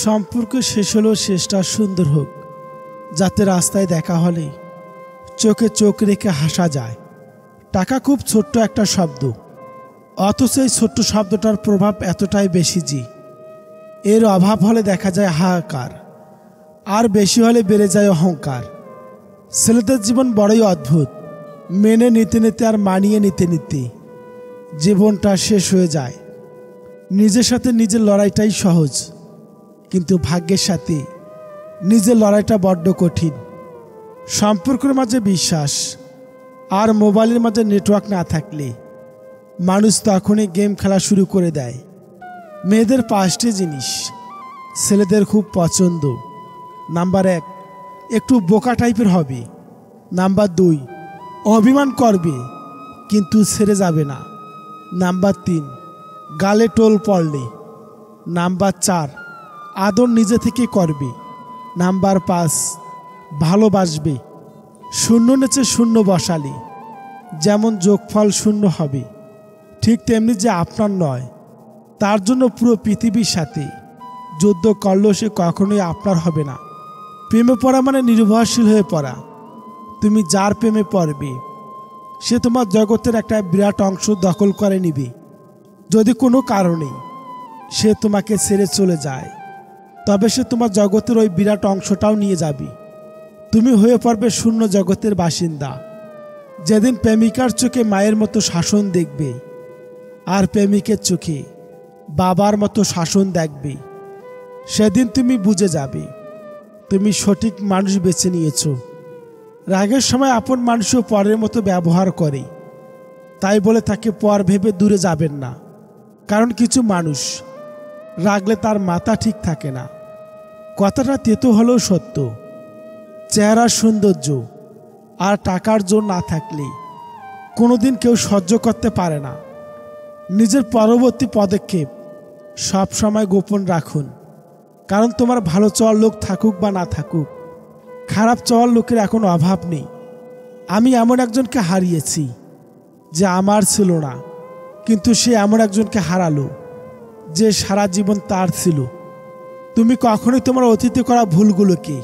সম্পর্ক শেষ হলেও শেষটা সুন্দর হোক, যাতে রাস্তায় দেখা হলে চোখে চোখ রেখে হাসা যায়। টাকা খুব ছোট্ট একটা শব্দ, অথচ এই ছোট্ট শব্দটার প্রভাব এতটাই বেশি যে এর অভাব হলে দেখা যায় হাহাকার, আর বেশি হলে বেড়ে যায় অহংকার। ছেলেদের জীবন বড়ই অদ্ভুত। মেনে নিতে নিতে আর মানিয়ে নিতে নিতে জীবনটা শেষ হয়ে যায়। নিজের সাথে নিজের লড়াইটাই সহজ, কিন্তু ভাগ্যের সাথে নিজের লড়াইটা বড্ড কঠিন। সম্পর্কের মাঝে বিশ্বাস আর মোবাইলের মাঝে নেটওয়ার্ক না থাকলে মানুষ তখনই গেম খেলা শুরু করে দেয়। মেয়েদের 5টি জিনিস ছেলেদের খুব পছন্দ। নাম্বার 1, একটু বোকা টাইপের হবে। নাম্বার 2, অভিমান করবে কিন্তু ছেড়ে যাবে না। নাম্বার 3, গালে টোল পড়লে। নাম্বার 4, আদর নিজে থেকে করবে। নাম্বার 5, ভালোবাসবে শূন্য নিচে শূন্য বসালে যেমন যোগফল শূন্য হবে, ঠিক তেমনি যে আপনার নয় তার জন্য পুরো পৃথিবীর সাথে যুদ্ধ করলেও সে কখনোই আপনার হবে না। প্রেমে পড়া মানে নির্ভরশীল হয়ে পড়া। তুমি যার প্রেমে পড়বে সে তোমার জগতের একটা বিরাট অংশ দখল করে নিবে। যদি কোনো কারণে সে তোমাকে ছেড়ে চলে যায়, তবে সে তোমার জগতের ওই বিরাট অংশটাও নিয়ে যাবে। তুমি হয়ে পড়বে শূন্য জগতের বাসিন্দা। যেদিন প্রেমিকার চোখে মায়ের মতো শাসন দেখবে আর প্রেমিকের চোখে বাবার মতো শাসন দেখবে, সেদিন তুমি বুঝে যাবে তুমি সঠিক মানুষ বেছে নিয়েছ। রাগের সময় আপন মানুষও পরের মতো ব্যবহার করে, তাই বলে তাকে পর ভেবে দূরে যাবেন না। কারণ কিছু মানুষ রাগলে তার মাথা ঠিক থাকে না। কথাটা তেতো হলেও সত্য। চেহারার সৌন্দর্য আর টাকার জোর না থাকলে কোনোদিন কেউ সহ্য করতে পারে না। নিজের পরবর্তী পদক্ষেপ সব সময় গোপন রাখুন, কারণ তোমার ভালো চাওয়ার লোক থাকুক বা না থাকুক, খারাপ চাওয়ার লোকের এখন অভাব নেই। আমি এমন একজনকে হারিয়েছি যে আমার ছিল না, কিন্তু সে এমন একজনকে হারালো যে সারা জীবন তার ছিল। তুমি কখনোই তোমার অতীতে করা ভুলগুলোকে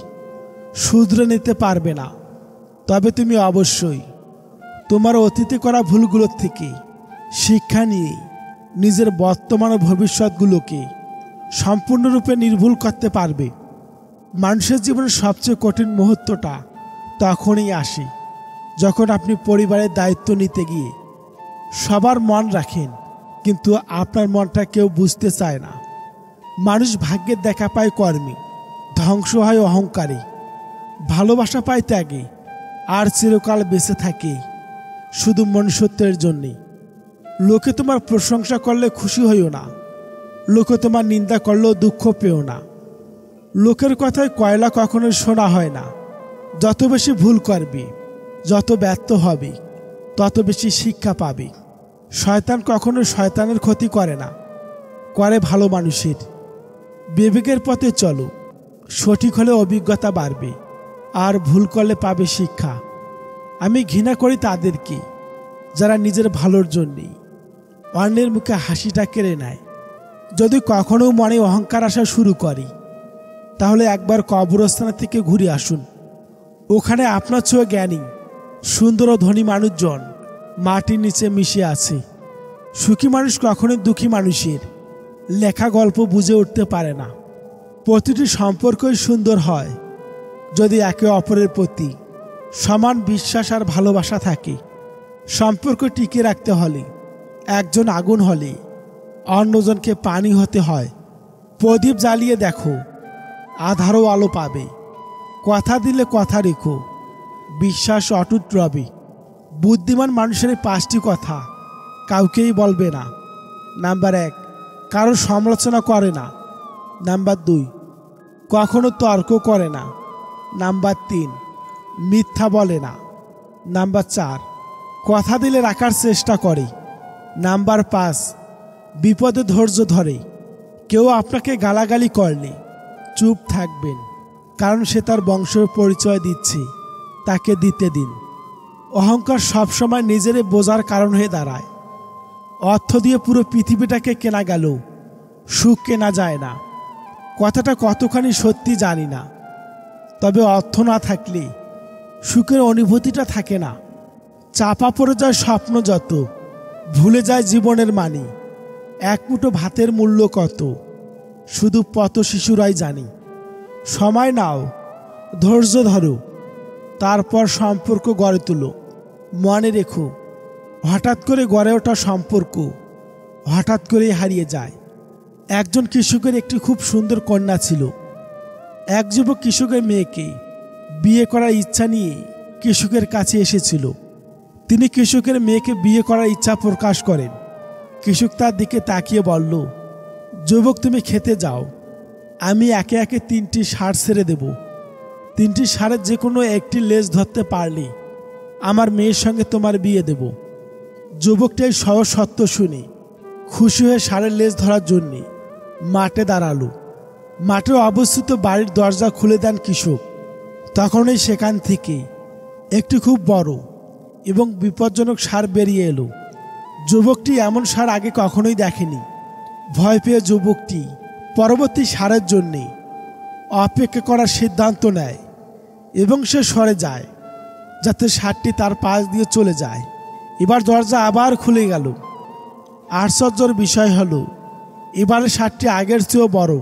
শুধরে নিতে পারবে না, তবে তুমি অবশ্যই তোমার অতীতে করা ভুলগুলোর থেকে শিক্ষা নিয়ে নিজের বর্তমান ও ভবিষ্যৎগুলোকে সম্পূর্ণরূপে নির্ভুল করতে পারবে। মানুষের জীবনের সবচেয়ে কঠিন মুহূর্তটা তখনই আসে যখন আপনি পরিবারের দায়িত্ব নিতে গিয়ে সবার মন রাখেন, কিন্তু আপনার মনটা কেউ বুঝতে চায় না। মানুষ ভাগ্যের দেখা পায় কর্মে, ধ্বংস হয় অহংকারে, ভালোবাসা পায় ত্যাগে, আর চিরকাল বেঁচে থাকে শুধু মনুষ্যত্বের জন্যে। লোকে তোমার প্রশংসা করলে খুশি হইও না, লোকে তোমার নিন্দা করলেও দুঃখ পেও না। লোকের কথায় কয়লা কখনোই শোনা হয় না। যত বেশি ভুল করবে, যত ব্যর্থ হবে, তত বেশি শিক্ষা পাবে। শয়তান কখনো শয়তানের ক্ষতি করে না, করে ভালো মানুষের। বিবেকের পথে চলো, সঠিক হলে অভিজ্ঞতা বাড়বে, আর ভুল করলে পাবে শিক্ষা। আমি ঘৃণা করি তাদেরকে যারা নিজের ভালোর জন্যে অন্যের মুখে হাসিটা কেড়ে নেয়। যদি কখনো মনে অহংকার আসা শুরু করি, তাহলে একবার কবরস্থান থেকে ঘুরে আসুন। ওখানে আপনার চেয়ে জ্ঞানী, সুন্দর ও ধনী মানুষজন মাটির নিচে মিশে আছে। সুখী মানুষ কখনোই দুঃখী মানুষের লেখা গল্প বুঝে উঠতে পারে না। প্রতিটি সম্পর্কই সুন্দর হয় যদি একে অপরের প্রতি সমান বিশ্বাস আর ভালোবাসা থাকে। সম্পর্ক টিকিয়ে রাখতে হলে একজন আগুন হলে অন্যজনকে পানি হতে হয়। প্রদীপ জ্বালিয়ে দেখো, আধারও আলো পাবে। কথা দিলে কথা রেখো, বিশ্বাস অটুট রবে। বুদ্ধিমান মানুষের 5টি কথা কাউকেই বলবে না। নাম্বার 1, কারো সমালোচনা করে না। নাম্বার 2, কখনো তর্ক করে না। নাম্বার 3, মিথ্যা বলে না। নাম্বার 4, কথা দিলে রাখার চেষ্টা করে। নাম্বার 5, বিপদে ধৈর্য ধরে। কেউ আপনাকে গালাগালি করলে চুপ থাকবেন, কারণ সে তার বংশের পরিচয় দিচ্ছে, তাকে দিতে দিন। অহংকার সবসময় নিজেরই বোঝার কারণ হয়ে দাঁড়ায়। অর্থ দিয়ে পুরো পৃথিবীটাকে কেনা গেল, সুখ কেনা যায় না। কথাটা কতখানি সত্যি জানি না, তবে অর্থ না থাকলে সুখের অনুভূতিটা থাকে না। চাপা পড়ে যায় স্বপ্ন যত, ভুলে যায় জীবনের মানে। এক মুঠো ভাতের মূল্য কত, শুধু পথ শিশুরাই জানি। সময় নাও, ধৈর্য ধরো, তারপর সম্পর্ক গড়ে তুলো। মনে রেখো, হঠাৎ করে গড়ে ওঠা সম্পর্ক হঠাৎ করেই হারিয়ে যায়। একজন কৃষকের একটি খুব সুন্দর কন্যা ছিল। এক যুবক কৃষকের মেয়েকে বিয়ে করার ইচ্ছা নিয়ে কৃষকের কাছে এসেছিল। তিনি কৃষকের মেয়েকে বিয়ে করার ইচ্ছা প্রকাশ করেন। কৃষক তার দিকে তাকিয়ে বলল, যুবক তুমি খেতে যাও, আমি একে একে 3টি ষাঁড় ছেড়ে দেব। 3টি ষাঁড়ের যে কোনো একটি লেজ ধরতে পারলে আমার মেয়ের সঙ্গে তোমার বিয়ে দেব। যুবকটি এই সহজ সত্য শুনে খুশি হয়ে ষাঁড়ের লেজ ধরার জন্যে মাঠে দাঁড়ালো। মাঠে অবস্থিত বাড়ির দরজা খুলে দেন কৃষক। তখনই সেখান থেকে একটি খুব বড় এবং বিপজ্জনক ষাঁড় বেরিয়ে এলো। যুবকটি এমন ষাঁড় আগে কখনোই দেখেনি। ভয় পেয়ে যুবকটি পরবর্তী ষাঁড়ের জন্যে অপেক্ষা করার সিদ্ধান্ত নেয় এবং সে সরে যায় যাতে ষাঁড়টি তার পাশ দিয়ে চলে যায়। এবার দরজা আবার খুলে গেল। আশ্চর্যের বিষয় হলো, এবারে ষাঁড়টি আগের চেয়েও বড়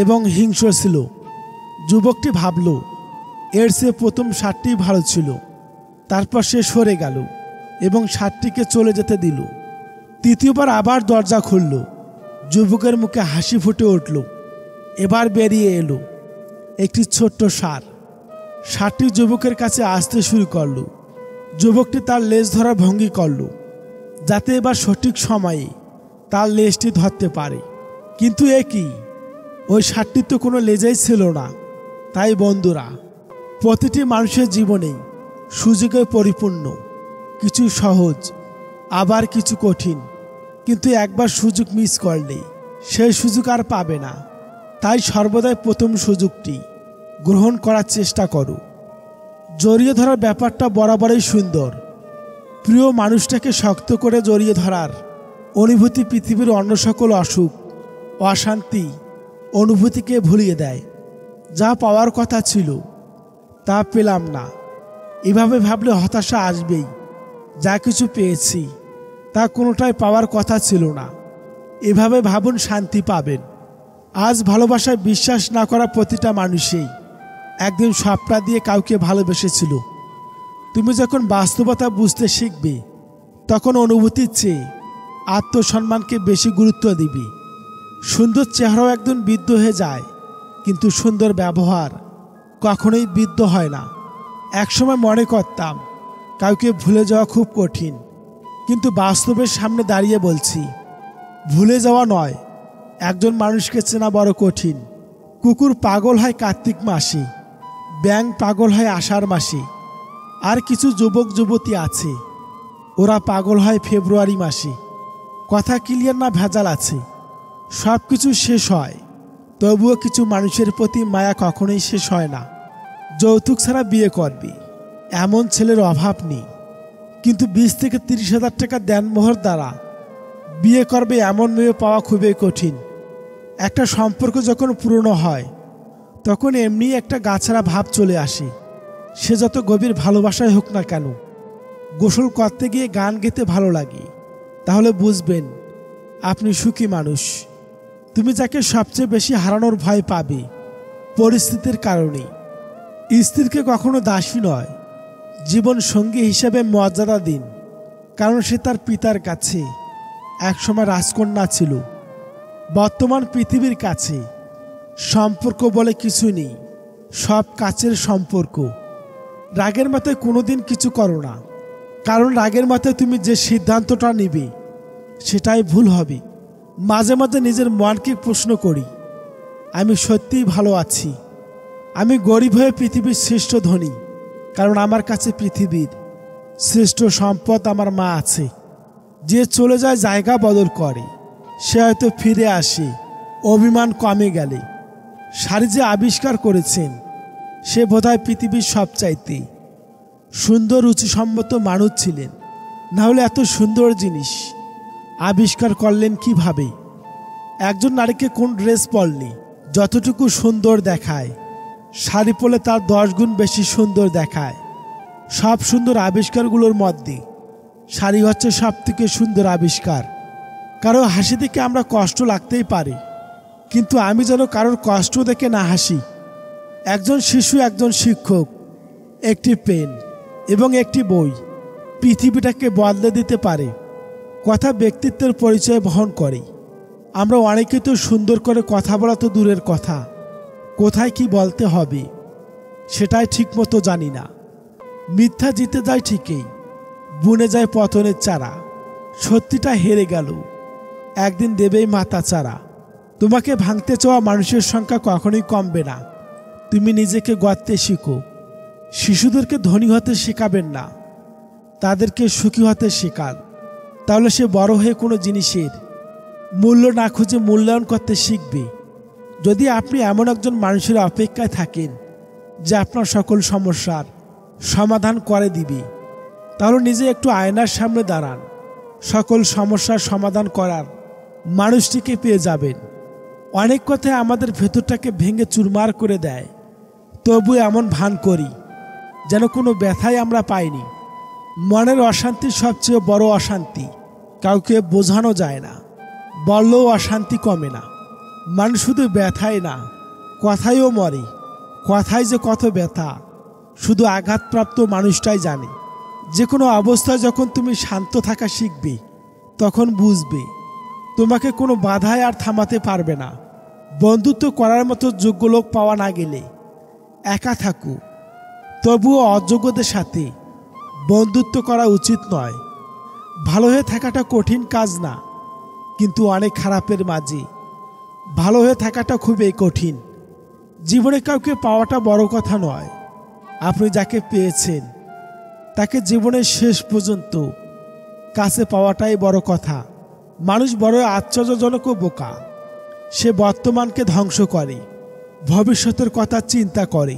এবং হিংস্র ছিল। যুবকটি ভাবল, এর চেয়ে প্রথম ষাঁড়টি ভালো ছিল। তারপর সে সরে গেল এবং ষাঁড়টিকে চলে যেতে দিল। তৃতীয়বার আবার দরজা খুলল। যুবকের মুখে হাসি ফুটে উঠল। এবার বেরিয়ে এলো একটি ছোট্ট ষাঁড়। ষাঁড়টি যুবকের কাছে আসতে শুরু করল। যুবকটি তার লেজ ধরার ভঙ্গি করল যাতে এবার সঠিক সময়ে তার লেজটি ধরতে পারে। কিন্তু এ কি, ওই ষাঁড়টির তো কোনো লেজই ছিল না। তাই বন্ধুরা, প্রতিটি মানুষের জীবনেই সুযোগে পরিপূর্ণ। কিছু সহজ, আবার কিছু কঠিন। কিন্তু একবার সুযোগ মিস করলে সেই সুযোগ আর পাবে না। তাই সর্বদাই প্রথম সুযোগটি গ্রহণ করার চেষ্টা করো। জড়িয়ে ধরার ব্যাপারটা বরাবরই সুন্দর। প্রিয় মানুষটাকে শক্ত করে জড়িয়ে ধরার অনুভূতি পৃথিবীর অন্য সকল অসুখ, অশান্তি অনুভূতিকে ভুলিয়ে দেয়। যা পাওয়ার কথা ছিল তা পেলাম না, এভাবে ভাবলে হতাশা আসবেই। যা কিছু পেয়েছি তা কোনোটাই পাওয়ার কথা ছিল না, এভাবে ভাবুন, শান্তি পাবেন। আজ ভালোবাসায় বিশ্বাস না করা প্রতিটা মানুষই একদিন সবটা দিয়ে কাউকে ভালোবেসেছিল। তুমি যখন বাস্তবতা বুঝতে শিখবে, তখন অনুভূতির চেয়ে আত্মসম্মানকে বেশি গুরুত্ব দিবে। সুন্দর চেহারাও একদিন বৃদ্ধ হয়ে যায়, কিন্তু সুন্দর ব্যবহার কখনোই বৃদ্ধ হয় না। একসময় মনে করতাম কাউকে ভুলে যাওয়া খুব কঠিন, কিন্তু বাস্তবের সামনে দাঁড়িয়ে বলছি, ভুলে যাওয়া নয়, একজন মানুষকে চেনা বড় কঠিন। কুকুর পাগল হয় কার্তিক মাসে, ব্যাঙ পাগল হয় আষাঢ় মাসে। আর কিছু যুবক যুবতী আছে, ওরা পাগল হয় ফেব্রুয়ারি মাসে। কথা ক্লিয়ার না ভেজাল আছে? সব কিছু শেষ হয়, তবুও কিছু মানুষের প্রতি মায়া কখনোই শেষ হয় না। যৌতুক ছাড়া বিয়ে করবে এমন ছেলের অভাব নেই, কিন্তু 20 থেকে 30,000 টাকা দেনমোহর দ্বারা বিয়ে করবে এমন মেয়ে পাওয়া খুবই কঠিন। একটা সম্পর্ক যখন পুরনো হয়, তখন এমনি একটা গাছড়া ভাব চলে আসে। সে যত গভীর ভালোবাসায় হোক না কেন, গোসল করতে গিয়ে গান গেতে ভালো লাগে, তাহলে বুঝবেন আপনি সুখী মানুষ। তুমি যাকে সবচেয়ে বেশি হারানোর ভয় পাবে পরিস্থিতির কারণে। স্ত্রীকে কখনো দাসী নয়, জীবন সঙ্গী হিসেবে মর্যাদা দিন, কারণ সে তার পিতার কাছে একসময় রাজকন্যা ছিল। বর্তমান পৃথিবীর কাছে সম্পর্ক বলে কিছু নেই, সব কাছের সম্পর্ক। রাগের মাথায় কোনোদিন কিছু করো না, কারণ রাগের মাথায় তুমি যে সিদ্ধান্তটা নেবে সেটাই ভুল হবে। মাঝে মাঝে নিজের মনকে প্রশ্ন করি, আমি সত্যিই ভালো আছি? আমি গরিব হয়ে পৃথিবীর শ্রেষ্ঠ ধনী, কারণ আমার কাছে পৃথিবীর শ্রেষ্ঠ সম্পদ আমার মা আছে। যে চলে যায় জায়গা বদল করে, সে হয়তো ফিরে আসে অভিমান কমে গেলে। শাড়ি যে আবিষ্কার করেছেন, সে বোধহয় পৃথিবীর সবচাইতে সুন্দর রুচিসম্মত মানুষ ছিলেন, না হলে এত সুন্দর জিনিস আবিষ্কার করলেন কিভাবে? একজন নারীকে কোন ড্রেস পরলে যতটুকু সুন্দর দেখায় শাড়ি পরলে তার 10 গুণ বেশি সুন্দর দেখায়। সব সুন্দর আবিষ্কারগুলোর মধ্যে শাড়ি হচ্ছে সবথেকে সুন্দর আবিষ্কার। কারো হাসি দেখে আমরা কষ্ট লাগতেই পারে, কিন্তু আমি যেন কারোর কষ্ট দেখে না হাসি। একজন শিশু, একজন শিক্ষক, একটি পেন এবং একটি বই পৃথিবীটাকে বদলে দিতে পারে। কথা ব্যক্তিত্বের পরিচয় বহন করে। আমরা অনেকে তো সুন্দর করে কথা বলা তো দূরের কথা, কোথায় কি বলতে হবে সেটাই ঠিকমতো জানি না। মিথ্যা জিতে যায় ঠিকই, বুনে যায় পতনের চারা। সত্যিটা হেরে গেল, একদিন দেবেই মাথা চারা। তোমাকে ভাঙতে চাওয়া মানুষের সংখ্যা কখনোই কমবে না। তুমি নিজেকে গড়তে শিখো। শিশুদেরকে ধনী হতে শেখাবেন না, তাদেরকে সুখী হতে শেখান। তাহলে সে বড় হয়ে কোনো জিনিসের মূল্য না খুঁজে মূল্যায়ন করতে শিখবে। যদি আপনি এমন একজন মানুষের অপেক্ষায় থাকেন যে আপনার সকল সমস্যার সমাধান করে দিবে, তাহলে নিজে একটু আয়নার সামনে দাঁড়ান। সকল সমস্যার সমাধান করার মানুষটিকে পেয়ে যাবেন। অনেক কথায় আমাদের ভেতরটাকে ভেঙে চুরমার করে দেয়, তবু এমন ভান করি যেন কোনো ব্যথাই আমরা পাইনি। মনের অশান্তি সবচেয়ে বড় অশান্তি, কাউকে বোঝানো যায় না, বললেও অশান্তি কমে না। মানুষ শুধু ব্যথায় না, কথায়ও মরে। কথায় যে কত ব্যথা শুধু আঘাতপ্রাপ্ত মানুষটাই জানে। যে কোনো অবস্থায় যখন তুমি শান্ত থাকা শিখবে, তখন বুঝবে তোমাকে কোনো বাধায় আর থামাতে পারবে না। বন্ধুত্ব করার মতো যোগ্য লোক পাওয়া না গেলে একা থাকো, তবুও অযোগ্যদের সাথে বন্ধুত্ব করা উচিত নয়। ভালো হয়ে থাকাটা কঠিন কাজ না, কিন্তু অনেক খারাপের মাঝে ভালো হয়ে থাকাটা খুবই কঠিন। জীবনে কাউকে পাওয়াটা বড় কথা নয়, আপনি যাকে পেয়েছেন তাকে জীবনের শেষ পর্যন্ত কাছে পাওয়াটাই বড় কথা। মানুষ বড় আশ্চর্যজনক ও বোকা। সে বর্তমানকে ধ্বংস করে, ভবিষ্যতের কথা চিন্তা করে,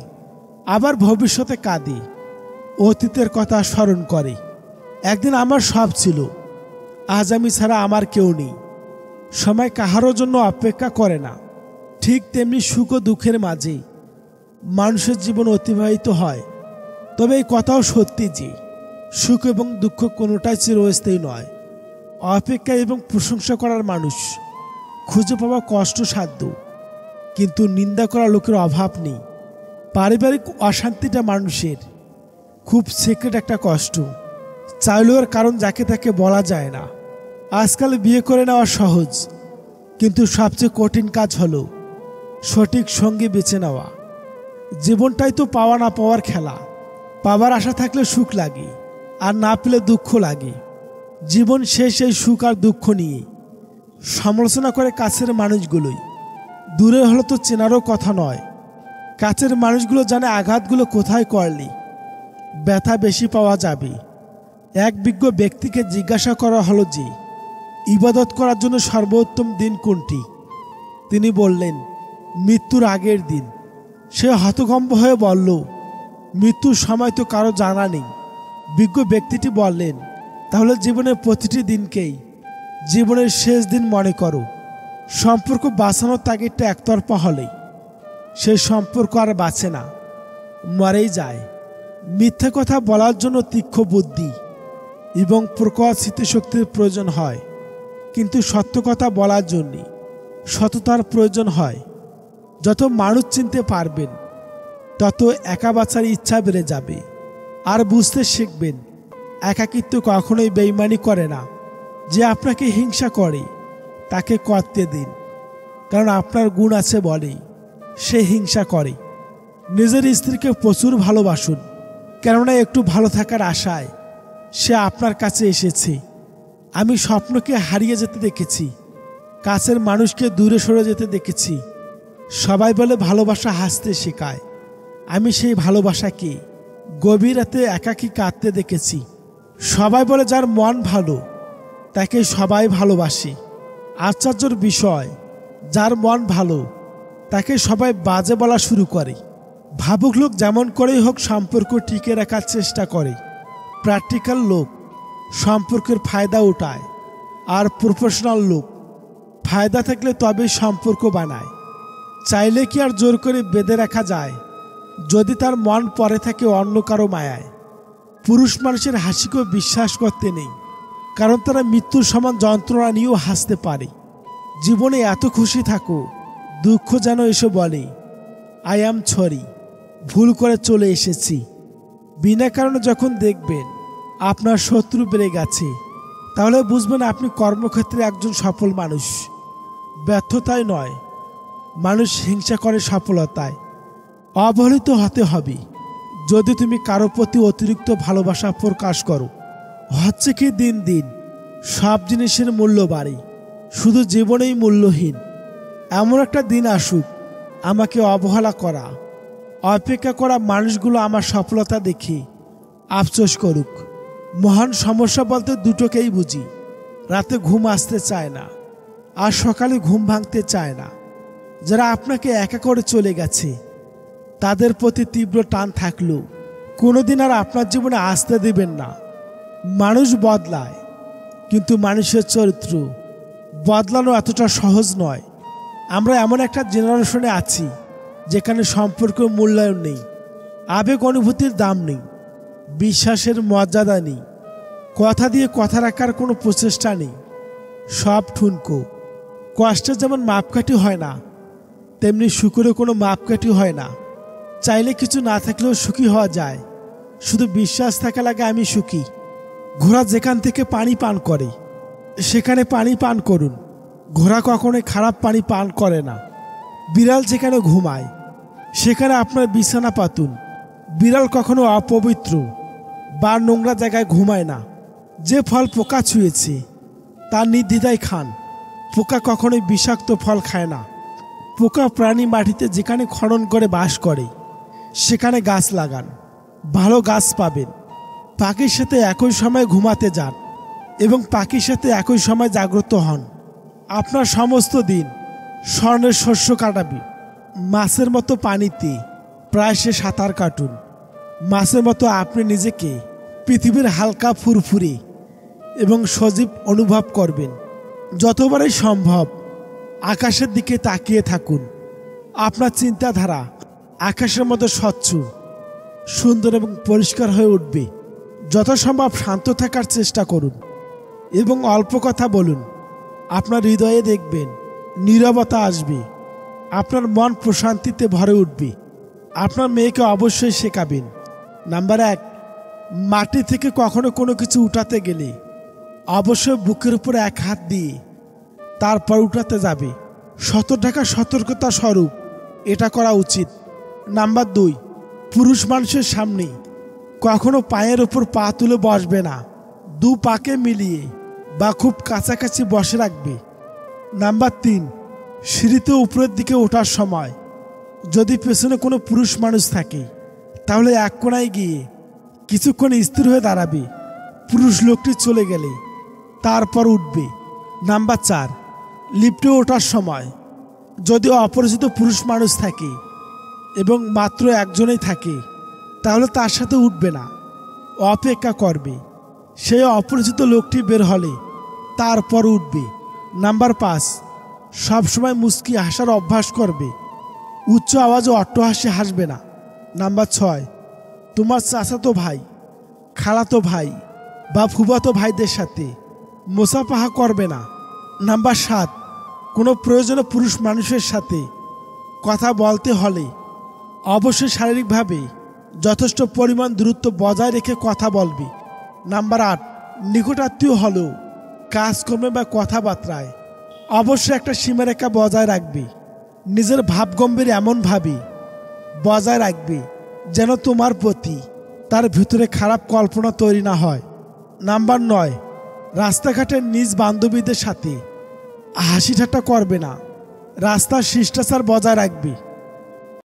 আবার ভবিষ্যতে কাঁদে, অতীতের কথা স্মরণ করে। একদিন আমার সব ছিল, আজ আমি ছাড়া আমার কেউ নেই। সময় কাহারও জন্য অপেক্ষা করে না। ঠিক তেমনি সুখ ও দুঃখের মাঝে মানুষের জীবন অতিবাহিত হয়। তবে এই কথাও সত্যি যে সুখ এবং দুঃখ কোনোটাই চিরস্থায়ী নয়। অপেক্ষা এবং প্রশংসা করার মানুষ খুঁজে পাওয়া কষ্টসাধ্য, কিন্তু নিন্দা করা লোকের অভাব নেই। পারিবারিক অশান্তিটা মানুষের খুব সিক্রেট একটা কষ্ট, চাইলেও এর কারণ যাকে তাকে বলা যায় না। আজকাল বিয়ে করে নেওয়া সহজ, কিন্তু সবচেয়ে কঠিন কাজ হলো সঠিক সঙ্গী বেছে নেওয়া। জীবনটাই তো পাওয়া না পাওয়ার খেলা। পাওয়ার আশা থাকলে সুখ লাগে, আর না পেলে দুঃখ লাগে। জীবন শেষ এই সুখ আর দুঃখ নিয়ে। সমালোচনা করে কাছের মানুষগুলোই, দূরে হলে তো চেনারও কথা নয়। কাছের মানুষগুলো জানে আঘাতগুলো কোথায় করলে ব্যথা বেশি পাওয়া যাবে। এক বিজ্ঞ ব্যক্তিকে জিজ্ঞাসা করা হলো যে ইবাদত করার জন্য সর্বোত্তম দিন কোনটি। তিনি বললেন, মৃত্যুর আগের দিন। সে হতভম্ব হয়ে বলল, মৃত্যুর সময় তো কারো জানা নেই। বিজ্ঞ ব্যক্তিটি বললেন, তাহলে জীবনের প্রতিটি দিনকেই জীবনের শেষ দিন মনে করো। সম্পর্ক বাঁচানোর তাগিদটা একতরফা হলেই সেই সম্পর্ক আর বাঁচে না, মরেই যায়। মিথ্যা কথা বলার জন্য তীক্ষ্ণ বুদ্ধি এবং প্রকট স্মৃতিশক্তির প্রয়োজন হয়, কিন্তু সত্য কথা বলার জন্য সততার প্রয়োজন হয়। যত মানুষ চিনতে পারবেন, তত একা বাঁচার ইচ্ছা বেড়ে যাবে। আর বুঝতে শিখবেন, একাকিত্ব কখনোই বেইমানি করে না। যে আপনাকে হিংসা করে তাকে করতে দিন, কারণ আপনার গুণ আছে বলেই সে হিংসা করে। নিজের স্ত্রীকে প্রচুর ভালোবাসুন, কেননা একটু ভালো থাকার আশায় সে আপনার কাছে এসেছে। আমি স্বপ্নকে হারিয়ে যেতে দেখেছি, কাছের মানুষকে দূরে সরে যেতে দেখেছি। সবাই বলে ভালোবাসা হাসতে শেখায়। আমি সেই ভালোবাসাকে গভীর রাতে একাকী কাঁদতে দেখেছি। সবাই বলে যার মন ভালো তাকে সবাই ভালোবাসে। আশ্চর্যের বিষয়, যার মন ভালো তাকে সবাই বাজে বলা শুরু করে। ভাবুক লোক যেমন করেই হোক সম্পর্ক টিকে রাখার চেষ্টা করে। প্র্যাকটিক্যাল লোক সম্পর্কের ফায়দা উঠায়, আর প্রফেশনাল লোক ফায়দা থাকলে তবেই সম্পর্ক বানায়। চাইলে কি আর জোর করে বেঁধে রাখা যায় যদি তার মন পড়ে থাকে অন্য কারো মায়ায়? পুরুষ মানুষের হাসিকেও বিশ্বাস করতে নেই, কারণ তারা মৃত্যুর সমান যন্ত্রণা নিয়েও হাসতে পারে। জীবনে এত খুশি থাকো, দুঃখ যেন এসে বলে আই অ্যাম সরি, ভুল করে চলে এসেছি। বিনা কারণে যখন দেখবেন আপনার শত্রু বেড়ে গেছে, তাহলে বুঝবেন আপনি কর্মক্ষেত্রে একজন সফল মানুষ। ব্যর্থতায় নয়, মানুষ হিংসা করে সফলতায়। অবহেলিত হতে হবে যদি তুমি কারো প্রতি অতিরিক্ত ভালোবাসা প্রকাশ করো। হচ্ছে কি দিন দিন সব জিনিসের মূল্য বাড়ে, শুধু জীবনেই মূল্যহীন। এমন একটা দিন আসুক আমাকে অবহেলা করা, অপেক্ষা করা মানুষগুলো আমার সফলতা দেখে আফসোস করুক। মহান সমস্যা বলতে দুটোকেই বুঝি, রাতে ঘুম আসতে চায় না আর সকালে ঘুম ভাঙতে চায় না। যারা আপনাকে একা করে চলে গেছে তাদের প্রতি তীব্র টান থাকলেও কোনোদিন আর আপনার জীবনে আসতে দিবেন না। মানুষ বদলায়, কিন্তু মানুষের চরিত্র বদলানো এতটা সহজ নয়। আমরা এমন একটা জেনারেশনে আছি যেখানে সম্পর্কের মূল্যায়ন নেই, আবেগ অনুভূতির দাম নেই, বিশ্বাসের মর্যাদা নেই, কথা দিয়ে কথা রাখার কোনো প্রচেষ্টা নেই। সব ঠুনকো। কষ্টের যেমন মাপকাঠি হয় না, তেমনি সুখেরও কোনো মাপকাঠি হয় না। চাইলে কিছু না থাকলেও সুখী হওয়া যায়, শুধু বিশ্বাস থাকা লাগে আমি সুখী। ঘোড়া যেখান থেকে পানি পান করে সেখানে পানি পান করুন, ঘোড়া কখনোই খারাপ পানি পান করে না। বিড়াল যেখানে ঘুমায় সেখানে আপনার বিছানা পাতুন। বিড়াল কখনো অপবিত্র বা নোংরা জায়গায় ঘুমায় না। যে ফল পোকা ছুঁয়েছে তার নির্দ্বিধায় খান, পোকা কখনোই বিষাক্ত ফল খায় না। পোকা প্রাণী মাটিতে যেখানে খনন করে বাস করে সেখানে গাছ লাগান, ভালো গাছ পাবেন। পাখির সাথে একই সময় ঘুমাতে যান এবং পাখির সাথে একই সময় জাগ্রত হন। আপনার সমস্ত দিন স্বর্ণের শস্য কাটাবে। মাছের মতো পানিতে প্রায় সে সাঁতার কাটুন। মাছের মতো আপনি নিজেকে পৃথিবীর হালকা ফুরফুরে এবং সজীব অনুভব করবেন। যতবারই সম্ভব আকাশের দিকে তাকিয়ে থাকুন। আপনার চিন্তাধারা আকাশের মতো স্বচ্ছ, সুন্দর এবং পরিষ্কার হয়ে উঠবে। যথাসম্ভব শান্ত থাকার চেষ্টা করুন এবং অল্প কথা বলুন। আপনার হৃদয়ে দেখবেন নীরবতা আসবে, আপনার মন প্রশান্তিতে ভরে উঠবে। আপনার মেয়েকে অবশ্যই শেখাবেন। নাম্বার 1, মাটি থেকে কখনো কোনো কিছু উঠাতে গেলে অবশ্যই বুকের উপরে এক হাত দিয়ে তারপর উঠাতে যাবে। ঢাকা সতর্কতা স্বরূপ এটা করা উচিত। নাম্বার 2, পুরুষ মানুষের সামনে কখনো পায়ের ওপর পা তুলে বসবে না, দু পাকে মিলিয়ে বা খুব কাছাকাছি বসে রাখবে। নাম্বার 3, সিঁড়িতে উপরের দিকে ওঠার সময় যদি পেছনে কোনো পুরুষ মানুষ থাকে তাহলে এক কোণায় গিয়ে কিছুক্ষণ স্থির হয়ে দাঁড়াবে। পুরুষ লোকটি চলে গেলে তারপর উঠবে। নাম্বার 4, লিফটে ওঠার সময় যদি অপরিচিত পুরুষ মানুষ থাকে এবং মাত্র একজনেই থাকে তাহলে তার সাথে উঠবে না, অপেক্ষা করবে। সেই অপরিচিত লোকটি বের হলে তারপর উঠবে। নাম্বার 5, সবসময় মুচকি হাসার অভ্যাস করবে, উচ্চ আওয়াজে অট্টহাসি হাসবে না। নাম্বার 6, তোমার চাচাতো ভাই, খালাতো ভাই বা ফুফাতো ভাইদের সাথে মোসাফাহা করবে না। নাম্বার 7, কোনো প্রয়োজনে পুরুষ মানুষের সাথে কথা বলতে হলে অবশ্যই শারীরিকভাবে যথেষ্ট পরিমাণ দূরত্ব বজায় রেখে কথা বলবে। নাম্বার 8, নিকটাত্মীয় হলেও কাজকর্মে বা কথাবার্তায় অবশ্যই একটা সীমারেখা বজায় রাখবে। নিজের ভাবগম্ভীর এমনভাবে বজায় রাখবে যেন তোমার প্রতি তার ভিতরে খারাপ কল্পনা তৈরি না হয়। নাম্বার 9, রাস্তাঘাটের নিজ বান্ধবীদের সাথে হাসি ঠাট্টা করবে না, রাস্তার শিষ্টাচার বজায় রাখবে।